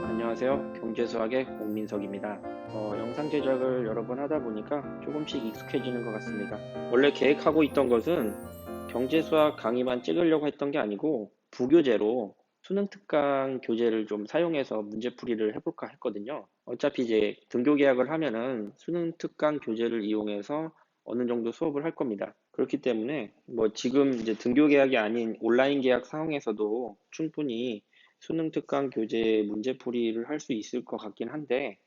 안녕하세요. 경제수학의 공민석입니다. 영상 제작을 여러 번 하다 보니까 조금씩 익숙해지는 것 같습니다. 원래 계획하고 있던 것은 경제수학 강의만 찍으려고 했던 게 아니고 부교재로 수능 특강 교재를 좀 사용해서 문제풀이를 해볼까 했거든요. 어차피 이제 등교 계약을 하면은 수능 특강 교재를 이용해서 어느 정도 수업을 할 겁니다. 그렇기 때문에 뭐 지금 이제 등교 계약이 아닌 온라인 계약 상황에서도 충분히 수능 특강 교재 문제풀이를 할 수 있을 것 같긴 한데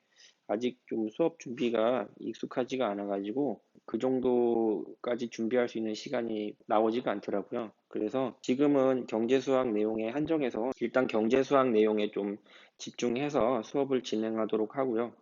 아직 좀 수업 준비가 익숙하지가 않아가지고 그 정도까지 준비할 수 있는 시간이 나오지가 않더라고요. 그래서 지금은 경제수학 내용에 한정해서 일단 경제수학 내용에 좀 집중해서 수업을 진행하도록 하고요.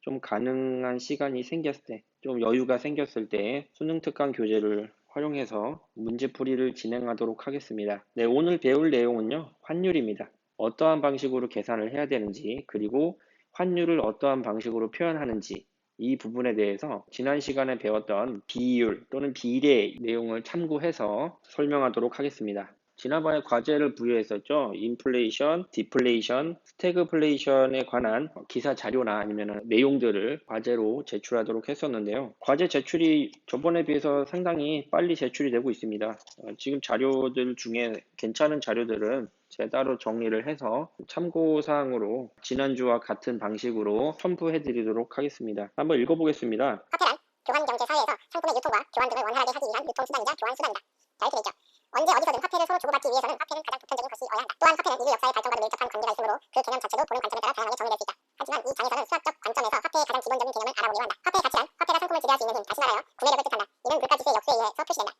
좀 가능한 시간이 생겼을 때, 좀 여유가 생겼을 때 수능 특강 교재를 활용해서 문제풀이를 진행하도록 하겠습니다. 네, 오늘 배울 내용은요, 환율입니다. 어떠한 방식으로 계산을 해야 되는지, 그리고 환율을 어떠한 방식으로 표현하는지, 이 부분에 대해서 지난 시간에 배웠던 비율 또는 비례 내용을 참고해서 설명하도록 하겠습니다. 지난번에 과제를 부여했었죠. 인플레이션, 디플레이션, 스태그플레이션에 관한 기사 자료나 아니면 내용들을 과제로 제출하도록 했었는데요. 과제 제출이 저번에 비해서 상당히 빨리 제출이 되고 있습니다. 지금 자료들 중에 괜찮은 자료들은 제가 따로 정리를 해서 참고사항으로 지난주와 같은 방식으로 첨부해 드리도록 하겠습니다. 한번 읽어보겠습니다. 화폐란 교환경제 사회에서 상품의 유통과 교환 등을 원활하게 하기 위한 유통수단이자 교환수단이다. 자, 이렇게 되죠. 언제 어디서든 화폐를 서로 주고받기 위해서는 화폐는 가장 보편적인 것이어야 한다. 또한 화폐는 인류 역사의 발전과도 밀접한 관계가 있으므로 그 개념 자체도 보는 관점에 따라 다양하게 정의될 수 있다. 하지만 이 장에서는 수학적 관점에서 화폐의 가장 기본적인 개념을 알아보기로 한다. 화폐의 가치란 화폐가 상품을 지배할 수 있는 힘, 다시 말하여 구매력을 뜻한다. 이는 물가지수의 역수에 의해서 표시된다.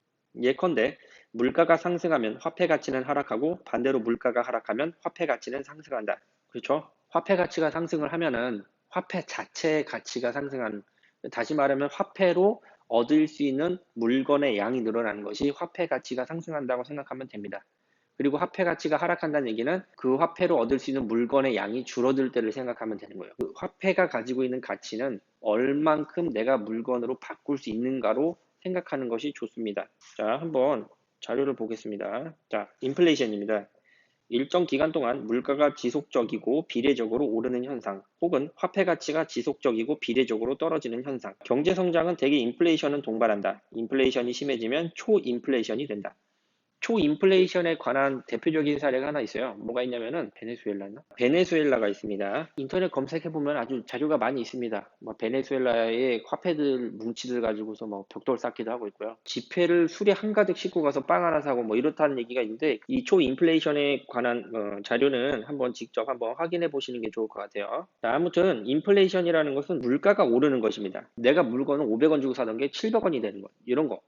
예컨대 물가가 상승하면 화폐 가치는 하락하고 반대로 물가가 하락하면 화폐 가치는 상승한다. 그렇죠? 화폐 가치가 상승을 하면은 화폐 자체의 가치가 상승하는, 다시 말하면 화폐로 얻을 수 있는 물건의 양이 늘어나는 것이 화폐 가치가 상승한다고 생각하면 됩니다. 그리고 화폐 가치가 하락한다는 얘기는 그 화폐로 얻을 수 있는 물건의 양이 줄어들 때를 생각하면 되는 거예요. 그 화폐가 가지고 있는 가치는 얼만큼 내가 물건으로 바꿀 수 있는가로 생각하는 것이 좋습니다. 자, 한번 자료를 보겠습니다. 자, 인플레이션입니다. 일정 기간 동안 물가가 지속적이고 비례적으로 오르는 현상, 혹은 화폐 가치가 지속적이고 비례적으로 떨어지는 현상. 경제 성장은 대개 인플레이션은 동반한다. 인플레이션이 심해지면 초인플레이션이 된다. 초인플레이션에 관한 대표적인 사례가 하나 있어요. 뭐가 있냐면은 베네수엘라나? 베네수엘라가 있습니다. 인터넷 검색해보면 아주 자료가 많이 있습니다. 뭐 베네수엘라의 화폐들, 뭉치들 가지고서 뭐 벽돌 쌓기도 하고 있고요. 지폐를 술에 한가득 싣고 가서 빵 하나 사고 뭐 이렇다는 얘기가 있는데 이 초인플레이션에 관한 자료는 한번 직접 한번 확인해 보시는 게 좋을 것 같아요. 자, 아무튼 인플레이션이라는 것은 물가가 오르는 것입니다. 내가 물건을 500원 주고 사던 게 700원이 되는 것, 이런 거.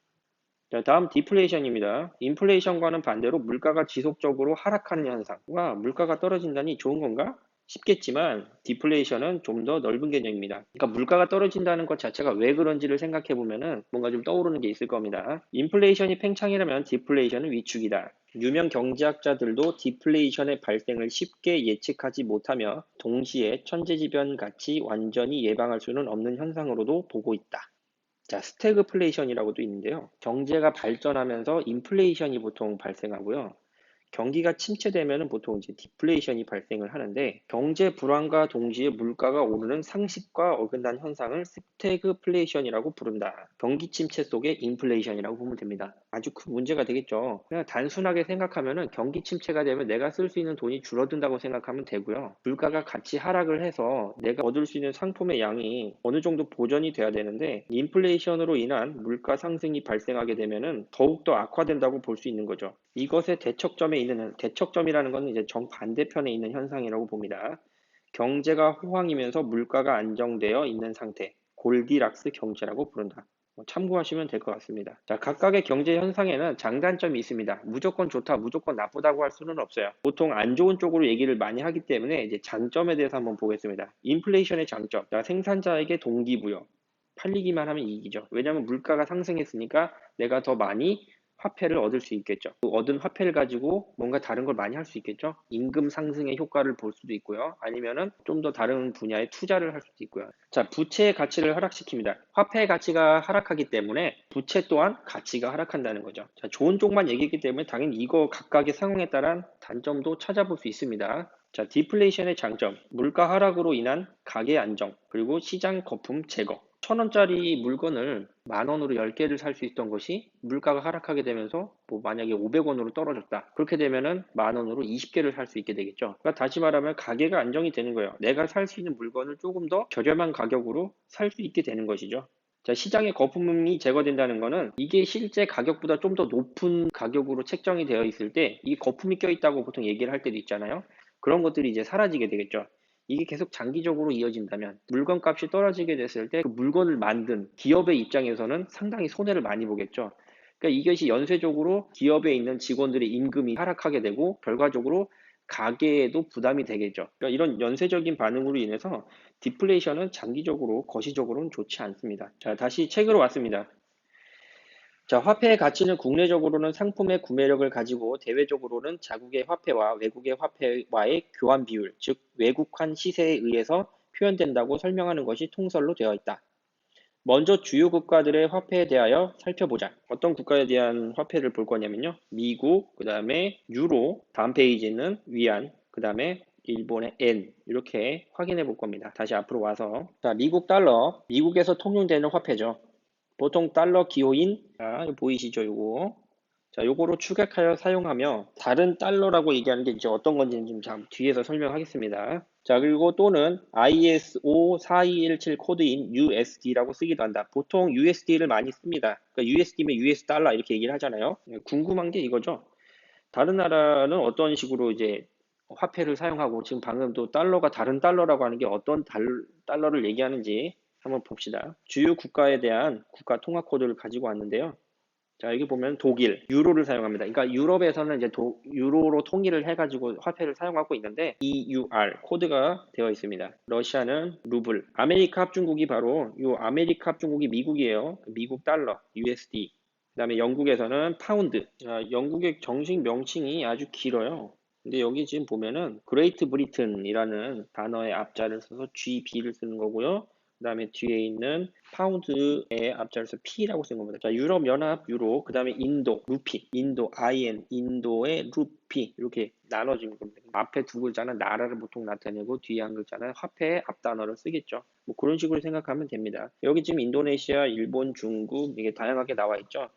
자, 다음 디플레이션입니다. 인플레이션과는 반대로 물가가 지속적으로 하락하는 현상. 와, 물가가 떨어진다니 좋은 건가? 싶겠지만 디플레이션은 좀 더 넓은 개념입니다. 그러니까 물가가 떨어진다는 것 자체가 왜 그런지를 생각해 보면은 뭔가 좀 떠오르는 게 있을 겁니다. 인플레이션이 팽창이라면 디플레이션은 위축이다. 유명 경제학자들도 디플레이션의 발생을 쉽게 예측하지 못하며 동시에 천재지변 같이 완전히 예방할 수는 없는 현상으로도 보고 있다. 자, 스태그플레이션이라고도 있는데요. 경제가 발전하면서 인플레이션이 보통 발생하고요. 경기가 침체되면 보통 이제 디플레이션이 발생을 하는데 경제 불안과 동시에 물가가 오르는 상식과 어긋난 현상을 스태그플레이션이라고 부른다. 경기 침체 속에 인플레이션이라고 보면 됩니다. 아주 큰 문제가 되겠죠. 그냥 단순하게 생각하면은 경기 침체가 되면 내가 쓸 수 있는 돈이 줄어든다고 생각하면 되고요. 물가가 같이 하락을 해서 내가 얻을 수 있는 상품의 양이 어느 정도 보전이 돼야 되는데 인플레이션으로 인한 물가 상승이 발생하게 되면은 더욱더 악화된다고 볼 수 있는 거죠. 이것의 대척점이라는 것은 이제 정반대편에 있는 현상이라고 봅니다. 경제가 호황이면서 물가가 안정되어 있는 상태, 골디락스 경제라고 부른다. 참고하시면 될 것 같습니다. 자, 각각의 경제 현상에는 장단점이 있습니다. 무조건 좋다, 무조건 나쁘다고 할 수는 없어요. 보통 안 좋은 쪽으로 얘기를 많이 하기 때문에 이제 장점에 대해서 한번 보겠습니다. 인플레이션의 장점, 자, 생산자에게 동기부여. 팔리기만 하면 이익이죠. 왜냐하면 물가가 상승했으니까 내가 더 많이 화폐를 얻을 수 있겠죠. 그 얻은 화폐를 가지고 뭔가 다른 걸 많이 할 수 있겠죠. 임금 상승의 효과를 볼 수도 있고요. 아니면은 좀 더 다른 분야에 투자를 할 수도 있고요. 자, 부채의 가치를 하락시킵니다. 화폐의 가치가 하락하기 때문에 부채 또한 가치가 하락한다는 거죠. 자, 좋은 쪽만 얘기했기 때문에 당연히 이거 각각의 상황에 따른 단점도 찾아볼 수 있습니다. 자, 디플레이션의 장점, 물가 하락으로 인한 가계 안정, 그리고 시장 거품 제거. 1,000원짜리 물건을 10,000원으로 10개를 살 수 있던 것이 물가가 하락하게 되면서 뭐 만약에 500원으로 떨어졌다. 그렇게 되면은 10,000원으로 20개를 살 수 있게 되겠죠. 그러니까 다시 말하면 가계가 안정이 되는 거예요. 내가 살 수 있는 물건을 조금 더 저렴한 가격으로 살 수 있게 되는 것이죠. 자, 시장의 거품이 제거된다는 것은 이게 실제 가격보다 좀 더 높은 가격으로 책정이 되어 있을 때 이 거품이 껴있다고 보통 얘기를 할 때도 있잖아요. 그런 것들이 이제 사라지게 되겠죠. 이게 계속 장기적으로 이어진다면 물건 값이 떨어지게 됐을 때 그 물건을 만든 기업의 입장에서는 상당히 손해를 많이 보겠죠. 그러니까 이것이 연쇄적으로 기업에 있는 직원들의 임금이 하락하게 되고 결과적으로 가계에도 부담이 되겠죠. 그러니까 이런 연쇄적인 반응으로 인해서 디플레이션은 장기적으로 거시적으로는 좋지 않습니다. 자, 다시 책으로 왔습니다. 자, 화폐의 가치는 국내적으로는 상품의 구매력을 가지고 대외적으로는 자국의 화폐와 외국의 화폐와의 교환 비율, 즉 외국환 시세에 의해서 표현된다고 설명하는 것이 통설로 되어 있다. 먼저 주요 국가들의 화폐에 대하여 살펴보자. 어떤 국가에 대한 화폐를 볼 거냐면요. 미국, 그 다음에 유로, 다음 페이지는 위안, 그 다음에 일본의 엔 이렇게 확인해 볼 겁니다. 다시 앞으로 와서 자, 미국 달러, 미국에서 통용되는 화폐죠. 보통 달러 기호인, 자, 보이시죠, 요거. 자, 요거로 추격하여 사용하며 다른 달러라고 얘기하는 게 이제 어떤 건지는 좀 뒤에서 설명하겠습니다. 자, 그리고 또는 ISO 4217 코드인 USD라고 쓰기도 한다. 보통 USD를 많이 씁니다. 그러니까 USD면 US 달러 이렇게 얘기를 하잖아요. 궁금한 게 이거죠. 다른 나라는 어떤 식으로 이제 화폐를 사용하고 지금 방금 또 달러가 다른 달러라고 하는 게 어떤 달러를 얘기하는지 한번 봅시다. 주요 국가에 대한 국가 통화 코드를 가지고 왔는데요. 자, 여기 보면 독일, 유로를 사용합니다. 그러니까 유럽에서는 이제 유로로 통일을 해가지고 화폐를 사용하고 있는데 EUR 코드가 되어 있습니다. 러시아는 루블, 아메리카 합중국이 바로 이 아메리카 합중국이 미국이에요. 미국 달러, USD. 그다음에 영국에서는 파운드. 자, 영국의 정식 명칭이 아주 길어요. 근데 여기 지금 보면은 그레이트 브리튼이라는 단어의 앞자를 써서 GB를 쓰는 거고요. 그 다음에 뒤에 있는 파운드의 앞자를 써서 P라고 쓴 겁니다. 자, 유럽 연합 유로, 그 다음에 인도 루피, 인도 IN, 인도의 루피 이렇게 나눠진 겁니다. 앞에 두 글자는 나라를 보통 나타내고 뒤에 한 글자는 화폐의 앞단어를 쓰겠죠. 뭐 그런 식으로 생각하면 됩니다. 여기 지금 인도네시아, 일본, 중국 이게 다양하게 나와 있죠.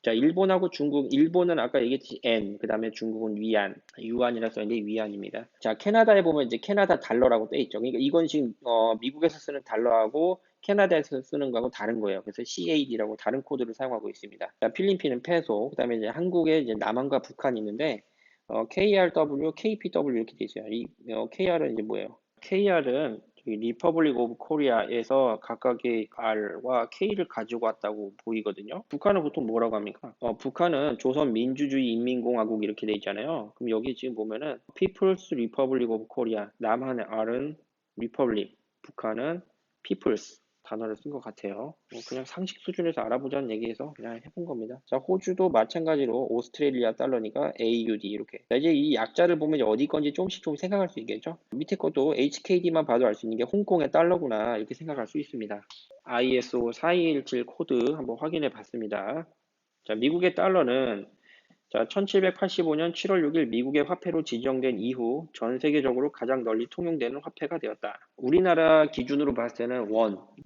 자, 일본하고 중국, 일본은 아까 얘기했듯이 엔, 그 다음에 중국은 위안, 유안이라 써있는데 위안입니다. 자, 캐나다에 보면 이제 캐나다 달러라고 돼 있죠. 그러니까 이건 지금 미국에서 쓰는 달러하고 캐나다에서 쓰는 거하고 다른 거예요. 그래서 CAD라고 다른 코드를 사용하고 있습니다. 자, 필리핀은 페소, 그 다음에 이제 한국에 이제 남한과 북한이 있는데 KRW, KPW 이렇게 돼 있어요. 이 KR은 이제 뭐예요? KR은 리퍼블릭 오브 코리아에서 각각의 R과 K를 가지고 왔다고 보이거든요. 북한은 보통 뭐라고 합니까? 북한은 조선 민주주의 인민공화국 이렇게 돼 있잖아요. 그럼 여기 지금 보면은 People's Republic of Korea, 남한의 R은 Republic, 북한은 People's 단어를 쓴 것 같아요. 그냥 상식 수준에서 알아보자는 얘기에서 그냥 해본 겁니다. 자, 호주도 마찬가지로 오스트레일리아 달러니까 AUD 이렇게. 자, 이제 이 약자를 보면 이제 어디 건지 조금씩 좀 생각할 수 있겠죠. 밑에 것도 HKD만 봐도 알 수 있는 게 홍콩의 달러구나 이렇게 생각할 수 있습니다. ISO 4217 코드 한번 확인해 봤습니다. 자, 미국의 달러는 자, 1785년 7월 6일 미국의 화폐로 지정된 이후 전 세계적으로 가장 널리 통용되는 화폐가 되었다. 우리나라 기준으로 봤을 때는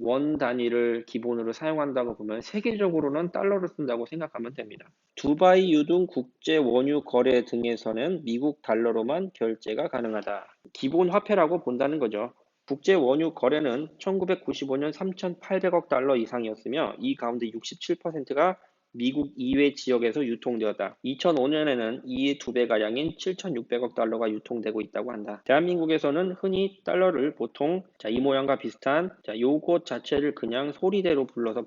원 단위를 기본으로 사용한다고 보면 세계적으로는 달러를 쓴다고 생각하면 됩니다. 두바이 유등 국제 원유 거래 등에서는 미국 달러로만 결제가 가능하다. 기본 화폐라고 본다는 거죠. 국제 원유 거래는 1995년 3,800억 달러 이상이었으며 이 가운데 67%가 미국 이외 지역에서 유통되었다. 2005년에는 이의 2배가량인 7,600억 달러가 유통되고 있다고 한다. 대한민국에서는 흔히 달러를 보통 이 모양과 비슷한 요것 자체를 그냥 소리대로 불러서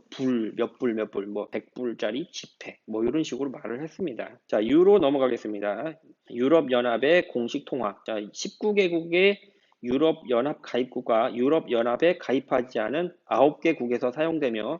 몇 불, 뭐 100불짜리 지폐 뭐 이런 식으로 말을 했습니다. 자, 유로 넘어가겠습니다. 유럽연합의 공식 통화. 자, 19개국의 유럽연합 가입국과 유럽연합에 가입하지 않은 9개국에서 사용되며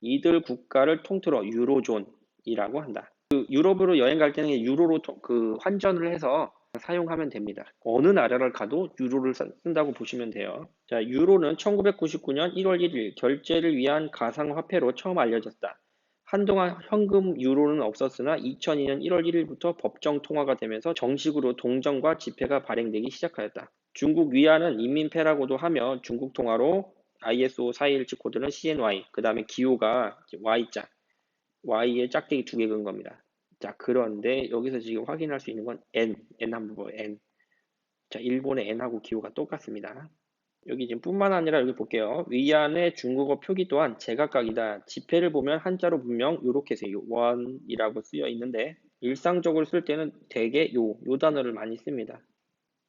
이들 국가를 통틀어 유로존이라고 한다. 그 유럽으로 여행 갈 때는 유로로 그 환전을 해서 사용하면 됩니다. 어느 나라를 가도 유로를 쓴다고 보시면 돼요. 자, 유로는 1999년 1월 1일 결제를 위한 가상화폐로 처음 알려졌다. 한동안 현금 유로는 없었으나 2002년 1월 1일부터 법정 통화가 되면서 정식으로 동전과 지폐가 발행되기 시작하였다. 중국 위안은 인민폐라고도 하며 중국 통화로 ISO 421 코드는 CNY, 그 다음에 기호가 Y자, Y에 짝대기 2개 그은 겁니다. 자, 그런데 여기서 지금 확인할 수 있는 건 N 한번 봐요. N. 자, 일본의 N하고 기호가 똑같습니다. 여기 지금 뿐만 아니라 여기 볼게요. 위안의 중국어 표기 또한 제각각이다. 지폐를 보면 한자로 분명 이렇게 써요. 원이라고 쓰여 있는데 일상적으로 쓸 때는 대개 요 단어를 많이 씁니다.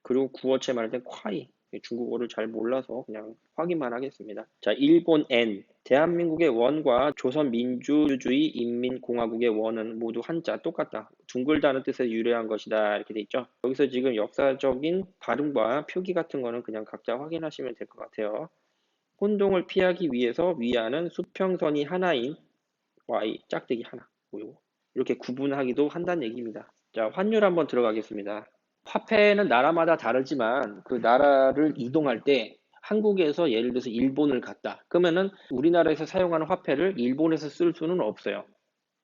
그리고 구어체 말할 때 콰이. 중국어를 잘 몰라서 그냥 확인만 하겠습니다. 자, 일본 N. 대한민국의 원과 조선민주주의 인민공화국의 원은 모두 한자 똑같다. 둥글다는 뜻에 유래한 것이다. 이렇게 돼 있죠. 여기서 지금 역사적인 발음과 표기 같은 거는 그냥 각자 확인하시면 될 것 같아요. 혼동을 피하기 위해서 위안은 수평선이 하나인 Y 짝대기 하나. 이렇게 구분하기도 한다는 얘기입니다. 자, 환율 한번 들어가겠습니다. 화폐는 나라마다 다르지만 그 나라를 이동할 때 한국에서 예를 들어서 일본을 갔다. 그러면은 우리나라에서 사용하는 화폐를 일본에서 쓸 수는 없어요.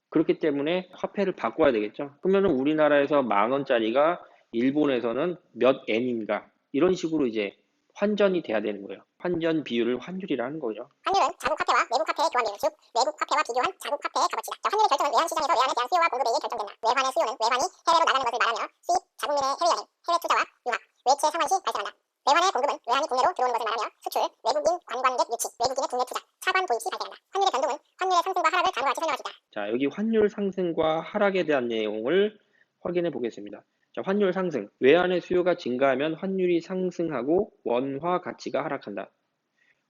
그렇기 때문에 화폐를 바꿔야 되겠죠. 그러면은 우리나라에서 10,000원짜리가 일본에서는 몇 엔인가 이런 식으로 이제 환전이 돼야 되는 거예요. 환전 비율을 환율이라는 거죠. 환율은 자국 화폐와 외국 화폐의 교환 비율, 즉 외국 화폐와 비교한 자국 화폐의 값어치다. 자, 환율의 결정은 외환 시장에서 외환에 대한 수요와 공급에 의해 결정된다. 외환의 수요는 외환이 해외로 나가는 것을 말하며 수입, 자국민의 해외여행, 해외 투자와 유학, 외채 상환 시 발생한다. 외환의 공급은 외환이 국내로 들어오는 것을 말하며 수출, 외국인 관광객 유치, 외국인의 국내 투자, 차관 도입 시 발생한다. 환율의 변동은 환율의 상승과 하락을 다음과 같이 설명할 수 있다. 자, 여기 환율 상승과 하락에 대한 내용을 확인해 보겠습니다. 자, 환율 상승. 외환의 수요가 증가하면 환율이 상승하고 원화 가치가 하락한다.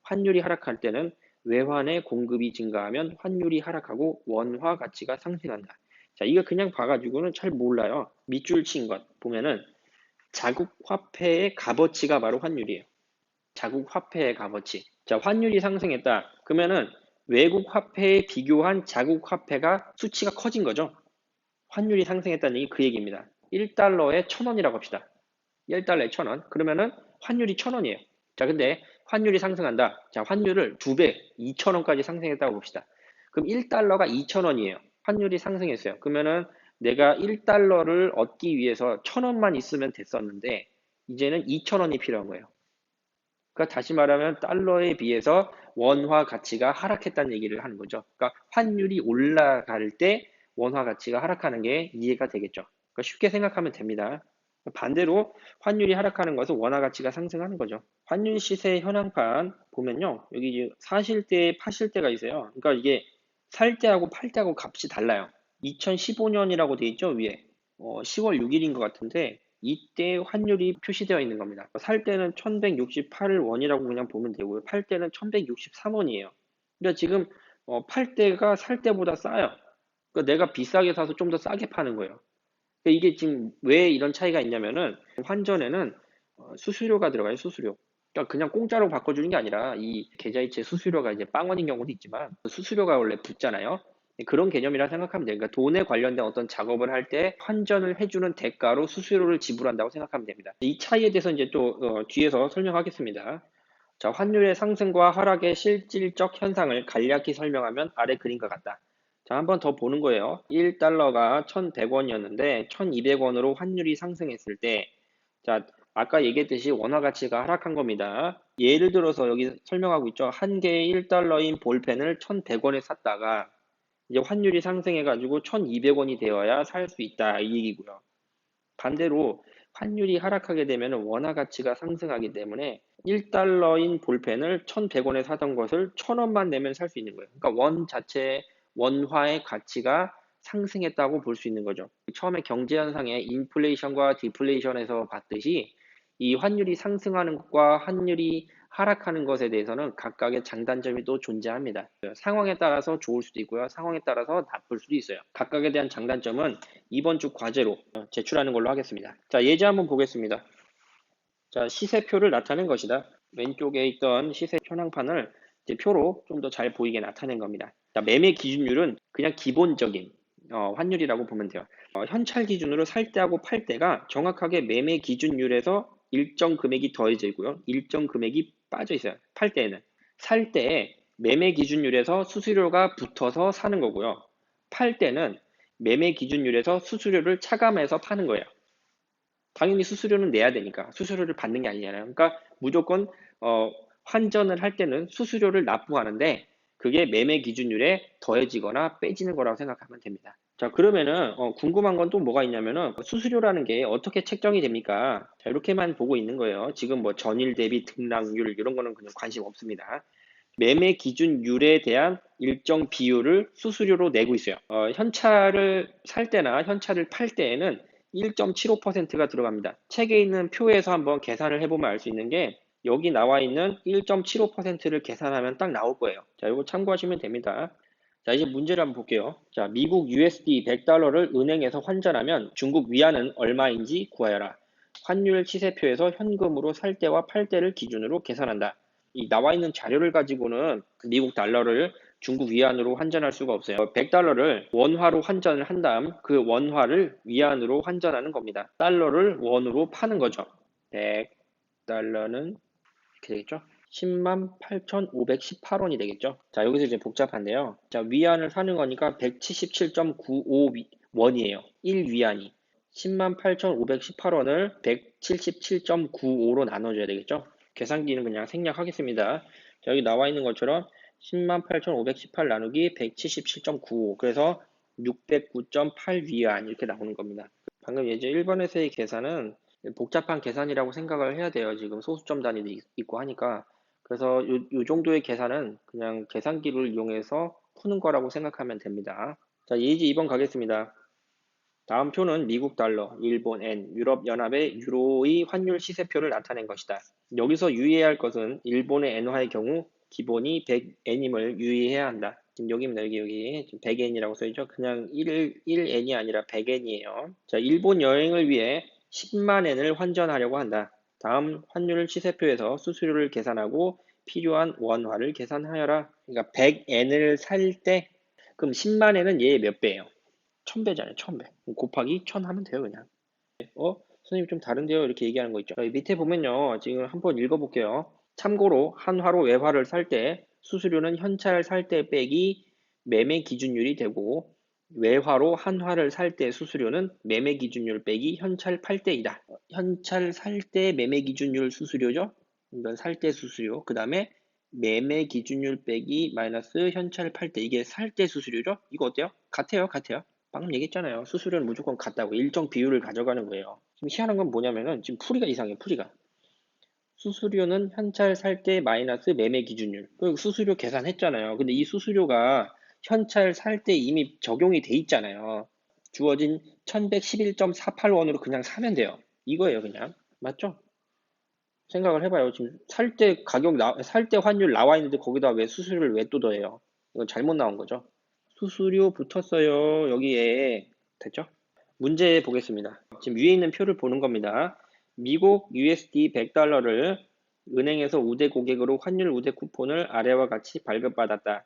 환율이 하락할 때는 외환의 공급이 증가하면 환율이 하락하고 원화 가치가 상승한다. 자, 이거 그냥 봐가지고는 잘 몰라요. 밑줄 친 것 보면은 자국 화폐의 값어치가 바로 환율이에요. 자국 화폐의 값어치. 자, 환율이 상승했다. 그러면은 외국 화폐에 비교한 자국 화폐가 수치가 커진 거죠. 환율이 상승했다는 얘기 그 얘기입니다. 1달러에 1,000원이라고 합시다. 1달러에 1,000원. 그러면은 환율이 1,000원이에요. 자, 근데 환율이 상승한다. 자, 환율을 2배, 2,000원까지 상승했다고 봅시다. 그럼 1달러가 2,000원이에요. 환율이 상승했어요. 그러면은 내가 1달러를 얻기 위해서 1,000원만 있으면 됐었는데 이제는 2,000원이 필요한 거예요. 그러니까 다시 말하면 달러에 비해서 원화 가치가 하락했다는 얘기를 하는 거죠. 그러니까 환율이 올라갈 때 원화 가치가 하락하는 게 이해가 되겠죠. 그러니까 쉽게 생각하면 됩니다. 반대로 환율이 하락하는 것은 원화 가치가 상승하는 거죠. 환율 시세 현황판 보면요. 여기 사실 때, 파실 때가 있어요. 그러니까 이게 살 때하고 팔 때하고 값이 달라요. 2015년이라고 돼 있죠, 위에. 10월 6일인 것 같은데 이때 환율이 표시되어 있는 겁니다. 살 때는 1168원이라고 그냥 보면 되고요. 팔 때는 1163원이에요. 근데 지금 팔 때가 살 때보다 싸요. 그러니까 내가 비싸게 사서 좀 더 싸게 파는 거예요. 그러니까 이게 지금 왜 이런 차이가 있냐면은 환전에는 수수료가 들어가요. 수수료. 그러니까 그냥 공짜로 바꿔주는 게 아니라 이 계좌이체 수수료가 이제 빵원인 경우도 있지만 수수료가 원래 붙잖아요. 그런 개념이라 생각하면 돼요. 그러니까 돈에 관련된 어떤 작업을 할 때 환전을 해주는 대가로 수수료를 지불한다고 생각하면 됩니다. 이 차이에 대해서 이제 또 뒤에서 설명하겠습니다. 자, 환율의 상승과 하락의 실질적 현상을 간략히 설명하면 아래 그림과 같다. 자, 한 번 더 보는 거예요. 1달러가 1,100원이었는데 1,200원으로 환율이 상승했을 때, 자, 아까 얘기했듯이 원화 가치가 하락한 겁니다. 예를 들어서 여기 설명하고 있죠. 한 개의 1달러인 볼펜을 1,100원에 샀다가 이제 환율이 상승해가지고 1,200원이 되어야 살 수 있다 이 얘기고요. 반대로 환율이 하락하게 되면 원화 가치가 상승하기 때문에 1달러인 볼펜을 1,100원에 사던 것을 1,000원만 내면 살 수 있는 거예요. 그러니까 원 자체의 원화의 가치가 상승했다고 볼 수 있는 거죠. 처음에 경제 현상의 인플레이션과 디플레이션에서 봤듯이 이 환율이 상승하는 것과 환율이 하락하는 것에 대해서는 각각의 장단점이 또 존재합니다. 상황에 따라서 좋을 수도 있고요. 상황에 따라서 나쁠 수도 있어요. 각각에 대한 장단점은 이번 주 과제로 제출하는 걸로 하겠습니다. 자, 예제 한번 보겠습니다. 자, 시세표를 나타낸 것이다. 왼쪽에 있던 시세 현황판을 이제 표로 좀 더 잘 보이게 나타낸 겁니다. 자, 매매 기준율은 그냥 기본적인 환율이라고 보면 돼요. 현찰 기준으로 살 때하고 팔 때가 정확하게 매매 기준율에서 일정 금액이 더해지고요. 일정 금액이 빠져 있어요. 팔 때에는. 살 때에 매매 기준율에서 수수료가 붙어서 사는 거고요. 팔 때는 매매 기준율에서 수수료를 차감해서 파는 거예요. 당연히 수수료는 내야 되니까 수수료를 받는 게 아니잖아요. 그러니까 무조건 환전을 할 때는 수수료를 납부하는데 그게 매매 기준율에 더해지거나 빼지는 거라고 생각하면 됩니다. 자, 그러면은 궁금한 건 또 뭐가 있냐면은 수수료라는 게 어떻게 책정이 됩니까? 자, 이렇게만 보고 있는 거예요. 지금 뭐 전일 대비 등락률 이런 거는 그냥 관심 없습니다. 매매 기준율에 대한 일정 비율을 수수료로 내고 있어요. 현찰을 살 때나 현찰을 팔 때에는 1.75%가 들어갑니다. 책에 있는 표에서 한번 계산을 해보면 알 수 있는 게 여기 나와 있는 1.75%를 계산하면 딱 나올 거예요. 자, 이거 참고하시면 됩니다. 자, 이제 문제를 한번 볼게요. 자, 미국 USD 100달러를 은행에서 환전하면 중국 위안은 얼마인지 구하여라. 환율 시세표에서 현금으로 살 때와 팔 때를 기준으로 계산한다. 이 나와 있는 자료를 가지고는 미국 달러를 중국 위안으로 환전할 수가 없어요. 100달러를 원화로 환전을 한 다음 그 원화를 위안으로 환전하는 겁니다. 달러를 원으로 파는 거죠. 100달러는 이렇게 되겠죠? 108,518원이 되겠죠? 자, 여기서 이제 복잡한데요. 자, 위안을 사는 거니까 177.95원이에요. 1위안이. 108,518원을 177.95로 나눠줘야 되겠죠? 계산기는 그냥 생략하겠습니다. 자, 여기 나와 있는 것처럼 108,518 나누기 177.95. 그래서 609.8위안 이렇게 나오는 겁니다. 방금 이제 1번에서의 계산은 복잡한 계산이라고 생각을 해야 돼요. 지금 소수점 단위도 있고 하니까. 그래서 요 정도의 계산은 그냥 계산기를 이용해서 푸는 거라고 생각하면 됩니다. 자, 예지 2번 가겠습니다. 다음 표는 미국 달러, 일본 엔, 유럽 연합의 유로의 환율 시세표를 나타낸 것이다. 여기서 유의해야 할 것은 일본의 엔화의 경우 기본이 100엔임을 유의해야 한다. 지금 여기입니다. 여기 지금 100엔이라고 써있죠. 그냥 1엔이 아니라 100엔이에요. 자, 일본 여행을 위해 10만 엔을 환전하려고 한다. 다음 환율 시세표에서 수수료를 계산하고 필요한 원화를 계산하여라. 그러니까 100엔을 살 때 그럼 10만 엔은 얘의 몇 배예요? 1000배잖아요. 1000배. 곱하기 1000 하면 돼요, 그냥. 선생님 좀 다른데요? 이렇게 얘기하는 거 있죠. 여기 밑에 보면요. 지금 한번 읽어볼게요. 참고로 한화로 외화를 살 때 수수료는 현찰 살 때 빼기 매매 기준율이 되고 외화로 한화를 살 때 수수료는 매매 기준율 빼기 현찰 팔 때이다. 현찰 살 때 매매 기준율 수수료죠? 이건 살 때 수수료. 그 다음에 매매 기준율 빼기 마이너스 현찰 팔 때 이게 살 때 수수료죠? 이거 어때요? 같아요, 같아요. 방금 얘기했잖아요. 수수료는 무조건 같다고 일정 비율을 가져가는 거예요. 지금 희한한 건 뭐냐면은 지금 풀이가 이상해. 풀이가. 수수료는 현찰 살 때 마이너스 매매 기준율. 그 수수료 계산했잖아요. 근데 이 수수료가 현찰 살 때 이미 적용이 돼 있잖아요. 주어진 1111.48원으로 그냥 사면 돼요. 이거예요, 그냥. 맞죠? 생각을 해봐요. 지금 살 때 살 때 환율 나와 있는데 거기다 왜 수수료를 왜 또 더해요? 이건 잘못 나온 거죠. 수수료 붙었어요. 여기에. 됐죠? 문제 보겠습니다. 지금 위에 있는 표를 보는 겁니다. 미국 USD 100달러를 은행에서 우대 고객으로 환율 우대 쿠폰을 아래와 같이 발급받았다.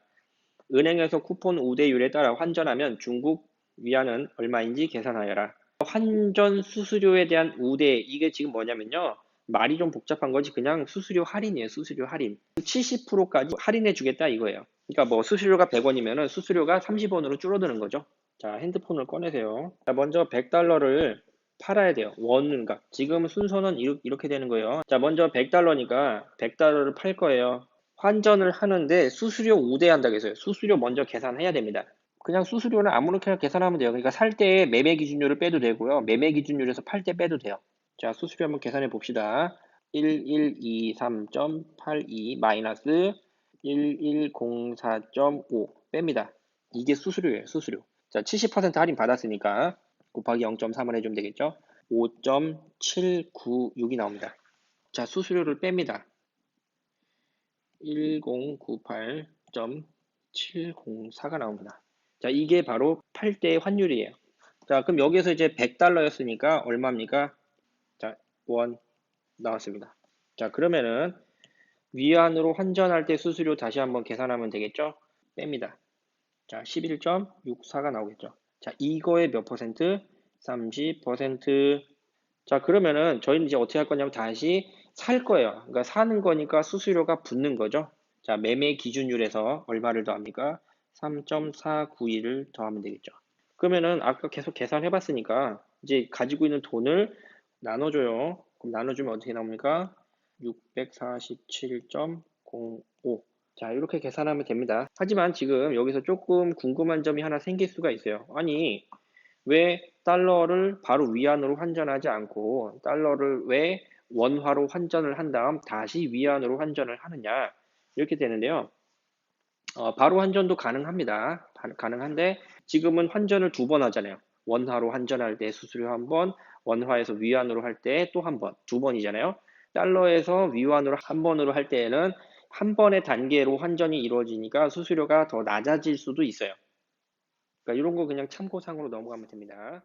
은행에서 쿠폰 우대율에 따라 환전하면 중국 위안은 얼마인지 계산하여라. 환전 수수료에 대한 우대, 이게 지금 뭐냐면요. 말이 좀 복잡한 거지 그냥 수수료 할인이에요. 수수료 할인. 70%까지 할인해 주겠다 이거예요. 그러니까 뭐 수수료가 100원이면은 수수료가 30원으로 줄어드는 거죠. 자, 핸드폰을 꺼내세요. 자, 먼저 100달러를 팔아야 돼요. 원값. 지금 순서는 이렇게 되는 거예요. 자, 먼저 100달러니까 100달러를 팔 거예요. 환전을 하는데 수수료 우대한다고 했어요. 수수료 먼저 계산해야 됩니다. 그냥 수수료는 아무렇게나 계산하면 돼요. 그러니까 살 때 매매 기준율을 빼도 되고요. 매매 기준율에서 팔 때 빼도 돼요. 자, 수수료 한번 계산해 봅시다. 1123.82 마이너스 1104.5 뺍니다. 이게 수수료예요, 수수료. 자, 70% 할인 받았으니까 곱하기 0.3을 해주면 되겠죠? 5.796이 나옵니다. 자, 수수료를 뺍니다. 1098.704가 나옵니다. 자, 이게 바로 8대 환율이에요. 자, 그럼 여기서 이제 100달러였으니까 얼마입니까? 자, 원 나왔습니다. 자, 그러면은 위안으로 환전할 때 수수료 다시 한번 계산하면 되겠죠? 뺍니다. 자, 11.64가 나오겠죠. 자, 이거의 몇 퍼센트? 30%. 자, 그러면은 저희는 이제 어떻게 할 거냐면 다시 살 거예요. 그러니까 사는 거니까 수수료가 붙는 거죠. 자, 매매 기준율에서 얼마를 더합니까? 3.491을 더하면 되겠죠. 그러면은 아까 계속 계산해 봤으니까 이제 가지고 있는 돈을 나눠줘요. 그럼 나눠주면 어떻게 나옵니까? 647.05. 자, 이렇게 계산하면 됩니다. 하지만 지금 여기서 조금 궁금한 점이 하나 생길 수가 있어요. 아니, 왜 달러를 바로 위안으로 환전하지 않고 달러를 왜 원화로 환전을 한 다음 다시 위안으로 환전을 하느냐? 이렇게 되는데요. 바로 환전도 가능합니다. 가능한데 지금은 환전을 두 번 하잖아요. 원화로 환전할 때 수수료 한 번, 원화에서 위안으로 할 때 또 한 번, 두 번이잖아요. 달러에서 위안으로 한 번으로 할 때에는 한 번의 단계로 환전이 이루어지니까 수수료가 더 낮아질 수도 있어요. 그러니까 이런 거 그냥 참고상으로 넘어가면 됩니다.